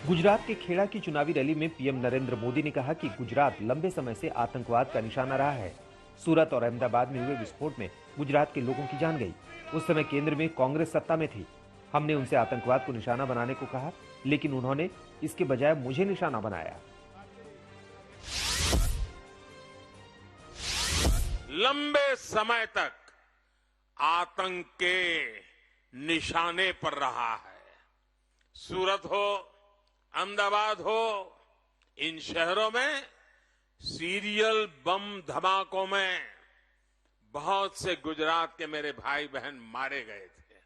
गुजरात के खेड़ा की चुनावी रैली में पीएम नरेंद्र मोदी ने कहा कि गुजरात लंबे समय से आतंकवाद का निशाना रहा है। सूरत और अहमदाबाद में हुए विस्फोट में गुजरात के लोगों की जान गई। उस समय केंद्र में कांग्रेस सत्ता में थी। हमने उनसे आतंकवाद को निशाना बनाने को कहा, लेकिन उन्होंने इसके बजाय मुझे निशाना बनाया। लंबे समय तक आतंक के निशाने पर रहा है। सूरत हो, अहमदाबाद हो, इन शहरों में सीरियल बम धमाकों में बहुत से गुजरात के मेरे भाई बहन मारे गए थे।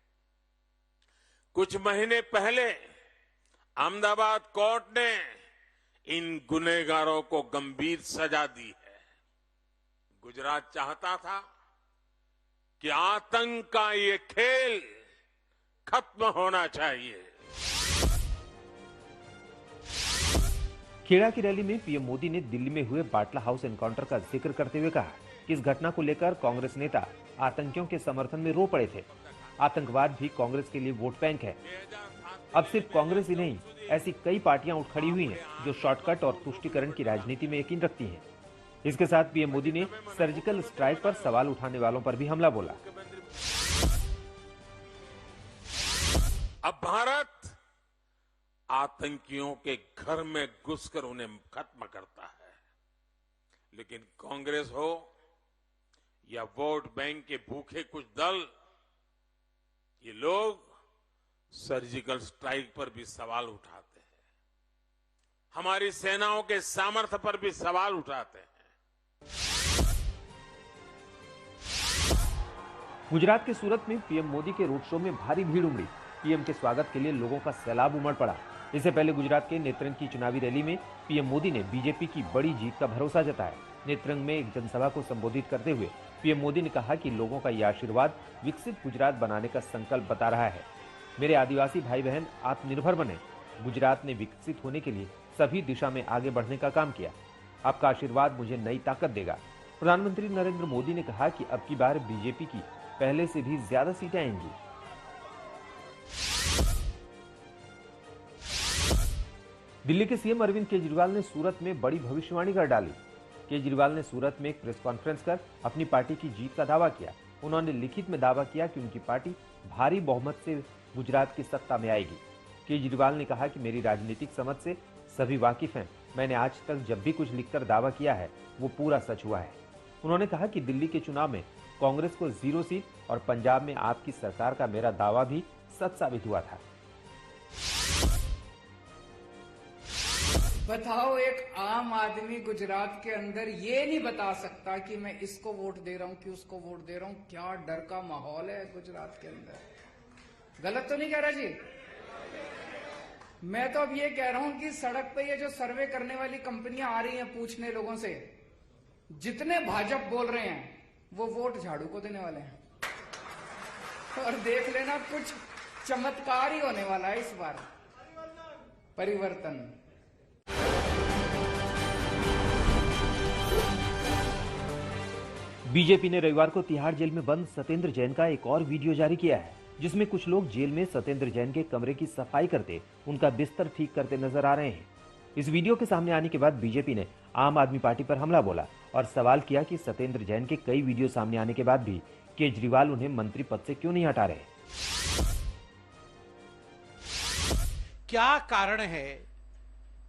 कुछ महीने पहले अहमदाबाद कोर्ट ने इन गुनहगारों को गंभीर सजा दी है। गुजरात चाहता था कि आतंक का ये खेल खत्म होना चाहिए। खेड़ा की रैली में पीएम मोदी ने दिल्ली में हुए बाटला हाउस एनकाउंटर का जिक्र करते हुए कहा कि इस घटना को लेकर कांग्रेस नेता आतंकियों के समर्थन में रो पड़े थे। आतंकवाद भी कांग्रेस के लिए वोट बैंक है। अब सिर्फ कांग्रेस ही नहीं, ऐसी कई पार्टियां उठ खड़ी हुई हैं जो शॉर्टकट और तुष्टीकरण की राजनीति में यकीन रखती हैं। इसके साथ पीएम मोदी ने सर्जिकल स्ट्राइक पर सवाल उठाने वालों पर भी हमला बोला। अब भारत आतंकियों के घर में घुसकर उन्हें खत्म करता है, लेकिन कांग्रेस हो या वोट बैंक के भूखे कुछ दल, ये लोग सर्जिकल स्ट्राइक पर भी सवाल उठाते हैं, हमारी सेनाओं के सामर्थ्य पर भी सवाल उठाते हैं। गुजरात के सूरत में पीएम मोदी के रोड शो में भारी भीड़ उमड़ी। पीएम के स्वागत के लिए लोगों का सैलाब उमड़ पड़ा। इससे पहले गुजरात के नेत्रंग की चुनावी रैली में पीएम मोदी ने बीजेपी की बड़ी जीत का भरोसा जताया। नेत्रंग में एक जनसभा को संबोधित करते हुए पीएम मोदी ने कहा कि लोगों का यह आशीर्वाद विकसित गुजरात बनाने का संकल्प बता रहा है। मेरे आदिवासी भाई बहन आत्मनिर्भर बने। गुजरात ने विकसित होने के लिए सभी दिशा में आगे बढ़ने का काम किया। आपका आशीर्वाद मुझे नई ताकत देगा। प्रधानमंत्री नरेंद्र मोदी ने कहा कि अब की बार बीजेपी की पहले से भी ज्यादा सीटें आएंगी। दिल्ली के सीएम अरविंद केजरीवाल ने सूरत में बड़ी भविष्यवाणी कर डाली। केजरीवाल ने सूरत में एक प्रेस कॉन्फ्रेंस कर अपनी पार्टी की जीत का दावा किया। उन्होंने लिखित में दावा किया कि उनकी पार्टी भारी बहुमत से गुजरात की सत्ता में आएगी। केजरीवाल ने कहा कि मेरी राजनीतिक समझ से सभी वाकिफ हैं। मैंने आज तक जब भी कुछ लिखकर दावा किया है वो पूरा सच हुआ है। उन्होंने कहा कि दिल्ली के चुनाव में कांग्रेस को 0 सीट और पंजाब में आपकी सरकार का मेरा दावा भी सच साबित हुआ था। बताओ, एक आम आदमी गुजरात के अंदर ये नहीं बता सकता कि मैं इसको वोट दे रहा हूं कि उसको वोट दे रहा हूं। क्या डर का माहौल है गुजरात के अंदर। गलत तो नहीं कह रहा जी? मैं तो अब ये कह रहा हूं कि सड़क पे ये जो सर्वे करने वाली कंपनियां आ रही हैं पूछने लोगों से, जितने भाजपा बोल रहे हैं वो वोट झाड़ू को देने वाले हैं। और देख लेना, कुछ चमत्कार ही होने वाला है इस बार। परिवर्तन। बीजेपी ने रविवार को तिहाड़ जेल में बंद सत्येंद्र जैन का एक और वीडियो जारी किया है, जिसमें कुछ लोग जेल में सत्येंद्र जैन के कमरे की सफाई करते, उनका बिस्तर ठीक करते नजर आ रहे हैं। इस वीडियो के सामने आने के बाद बीजेपी ने आम आदमी पार्टी पर हमला बोला और सवाल किया कि सत्येंद्र जैन के कई वीडियो सामने आने के बाद भी केजरीवाल उन्हें मंत्री पद से क्यों नहीं हटा रहे। क्या कारण है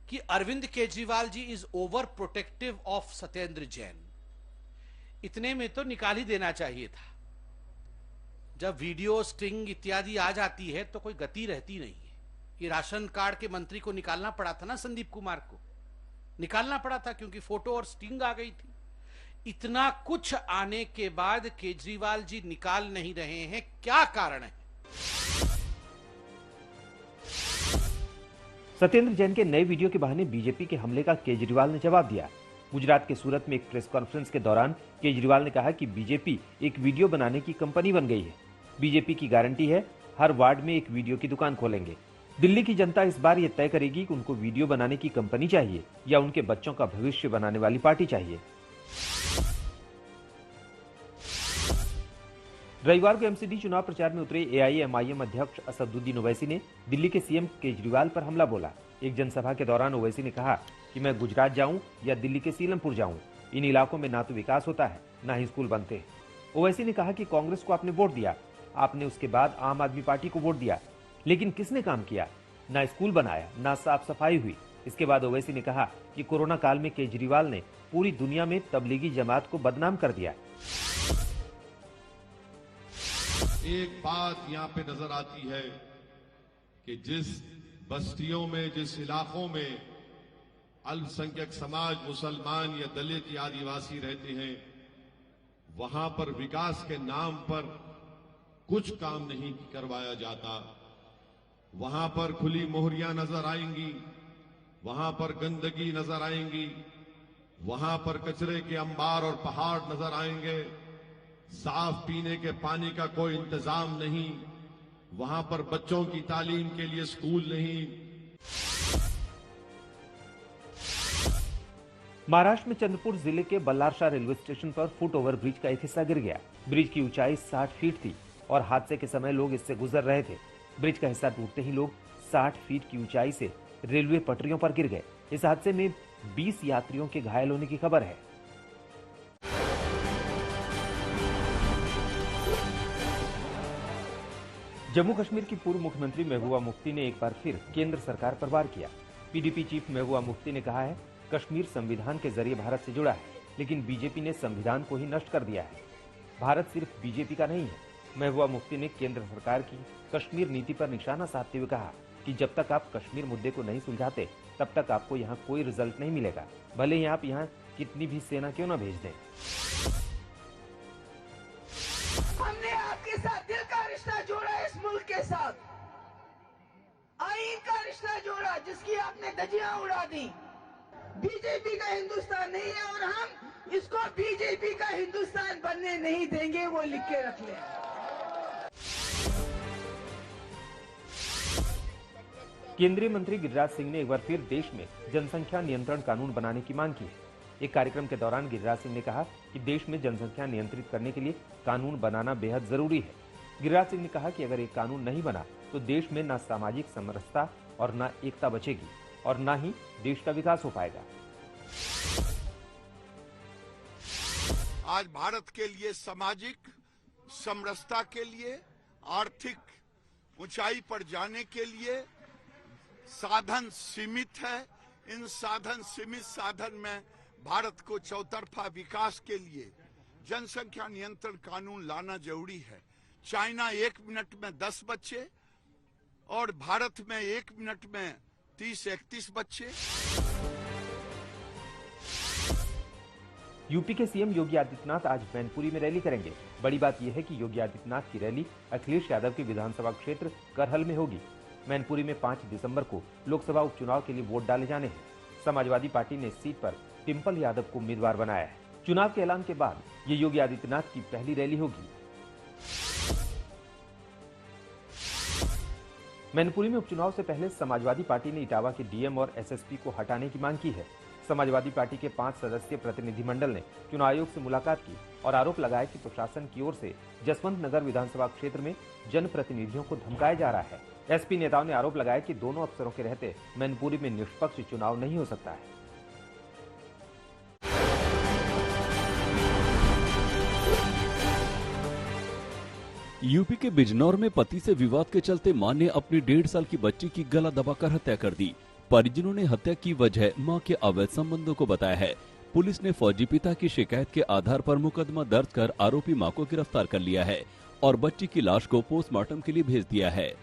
कि Arvind Kejriwal ji is over protective of Satyendra Jain? इतने में तो निकाल ही देना चाहिए था। जब वीडियो स्टिंग इत्यादि आ जाती है तो कोई गति रहती नहीं है। ये राशन कार्ड के मंत्री को निकालना पड़ा था ना, संदीप कुमार को निकालना पड़ा था क्योंकि फोटो और स्टिंग आ गई थी। इतना कुछ आने के बाद केजरीवाल जी निकाल नहीं रहे हैं, क्या कारण है? सत्येंद्र जैन के नए वीडियो के बहाने बीजेपी के हमले का केजरीवाल ने जवाब दिया। गुजरात के सूरत में एक प्रेस कॉन्फ्रेंस के दौरान केजरीवाल ने कहा कि बीजेपी एक वीडियो बनाने की कंपनी बन गई है। बीजेपी की गारंटी है हर वार्ड में एक वीडियो की दुकान खोलेंगे। दिल्ली की जनता इस बार यह तय करेगी कि उनको वीडियो बनाने की कंपनी चाहिए या उनके बच्चों का भविष्य बनाने वाली पार्टी चाहिए। रविवार को एमसीडी चुनाव प्रचार में उतरे एआईएमआईएम अध्यक्ष असदुद्दीन ओवैसी ने दिल्ली के सीएम केजरीवाल पर हमला बोला। एक जनसभा के दौरान ओवैसी ने कहा कि मैं गुजरात जाऊं या दिल्ली के सीलमपुर जाऊं, इन इलाकों में ना तो विकास होता है, ना ही स्कूल बनते हैं। ओवैसी ने कहा कि कांग्रेस को आपने वोट दिया, आपने उसके बाद आम आदमी पार्टी को वोट दिया, लेकिन किसने काम किया? ना स्कूल बनाया, ना साफ सफाई हुई। इसके बाद ओवैसी ने कहा कि कोरोना काल में केजरीवाल ने पूरी दुनिया में तबलीगी जमात को बदनाम कर दिया। एक बात यहाँ पे नजर आती है कि जिस बस्तियों में, जिस इलाकों में अल्पसंख्यक समाज, मुसलमान या दलित या आदिवासी रहते हैं, वहां पर विकास के नाम पर कुछ काम नहीं करवाया जाता। वहां पर खुली मोहरियां नजर आएंगी, वहां पर गंदगी नजर आएंगी, वहां पर कचरे के अंबार और पहाड़ नजर आएंगे, साफ पीने के पानी का कोई इंतजाम नहीं, वहां पर बच्चों की तालीम के लिए स्कूल नहीं। महाराष्ट्र में चंद्रपुर जिले के बल्लारशाह रेलवे स्टेशन पर फुट ओवर ब्रिज का एक हिस्सा गिर गया। ब्रिज की ऊंचाई 60 फीट थी और हादसे के समय लोग इससे गुजर रहे थे। ब्रिज का हिस्सा टूटते ही लोग 60 फीट की ऊंचाई से रेलवे पटरियों पर गिर गए। इस हादसे में 20 यात्रियों के घायल होने की खबर है। जम्मू कश्मीर की पूर्व मुख्यमंत्री महबूबा मुफ्ती ने एक बार फिर केंद्र सरकार पर वार किया। पीडीपी चीफ महबूबा मुफ्ती ने कहा है, कश्मीर संविधान के जरिए भारत से जुड़ा है, लेकिन बीजेपी ने संविधान को ही नष्ट कर दिया है। भारत सिर्फ बीजेपी का नहीं है। महबूबा मुफ्ती ने केंद्र सरकार की कश्मीर नीति पर निशाना साधते हुए कहा कि जब तक आप कश्मीर मुद्दे को नहीं सुलझाते, तब तक आपको यहाँ कोई रिजल्ट नहीं मिलेगा, भले ही आप यहाँ कितनी भी सेना क्यों न भेज दें। हमने आपके साथ दिल का रिश्ता जोड़ा, इस मुल्क के साथ आईन का रिश्ता जोड़ा, जिसकी आपने धज्जियां उड़ा दी। बीजेपी का हिंदुस्तान नहीं है और हम इसको बीजेपी का हिंदुस्तान बनने नहीं देंगे, वो लिख के रख ले। केंद्रीय मंत्री गिरिराज सिंह ने एक बार फिर देश में जनसंख्या नियंत्रण कानून बनाने की मांग की है। एक कार्यक्रम के दौरान गिरिराज सिंह ने कहा कि देश में जनसंख्या नियंत्रित करने के लिए कानून बनाना बेहद जरूरी है। गिरिराज सिंह ने कहा कि अगर एक कानून नहीं बना तो देश में न सामाजिक समरसता और न एकता बचेगी और न ही देश का विकास हो पाएगा। आज भारत के लिए सामाजिक समरसता के लिए, आर्थिक ऊंचाई पर जाने के लिए साधन सीमित है। इन सीमित साधन में भारत को चौतरफा विकास के लिए जनसंख्या नियंत्रण कानून लाना जरूरी है। चाइना 1 मिनट में 10 बच्चे और भारत में 1 मिनट में 30-31 बच्चे। यूपी के सीएम योगी आदित्यनाथ आज मैनपुरी में रैली करेंगे। बड़ी बात यह है कि योगी आदित्यनाथ की रैली अखिलेश यादव के विधानसभा क्षेत्र करहल में होगी। मैनपुरी में 5 दिसंबर को लोकसभा उपचुनाव के लिए वोट डाले जाने हैं। समाजवादी पार्टी ने इस सीट पर डिंपल यादव को उम्मीदवार बनाया है। चुनाव के ऐलान के बाद ये योगी आदित्यनाथ की पहली रैली होगी। मैनपुरी में उपचुनाव से पहले समाजवादी पार्टी ने इटावा के डीएम और एसएसपी को हटाने की मांग की है। समाजवादी पार्टी के 5 सदस्यीय प्रतिनिधिमंडल ने चुनाव आयोग से मुलाकात की और आरोप लगाया कि प्रशासन की ओर से जसवंत नगर विधानसभा क्षेत्र में जनप्रतिनिधियों को धमकाया जा रहा है। एसपी नेताओं ने आरोप लगाया कि दोनों अफसरों के रहते मैनपुरी में निष्पक्ष चुनाव नहीं हो सकता है। यूपी के बिजनौर में पति से विवाद के चलते मां ने अपनी 1.5 साल की बच्ची की गला दबाकर हत्या कर दी। परिजनों ने हत्या की वजह मां के अवैध संबंधों को बताया है। पुलिस ने फौजी पिता की शिकायत के आधार पर मुकदमा दर्ज कर आरोपी मां को गिरफ्तार कर लिया है और बच्ची की लाश को पोस्टमार्टम के लिए भेज दिया है।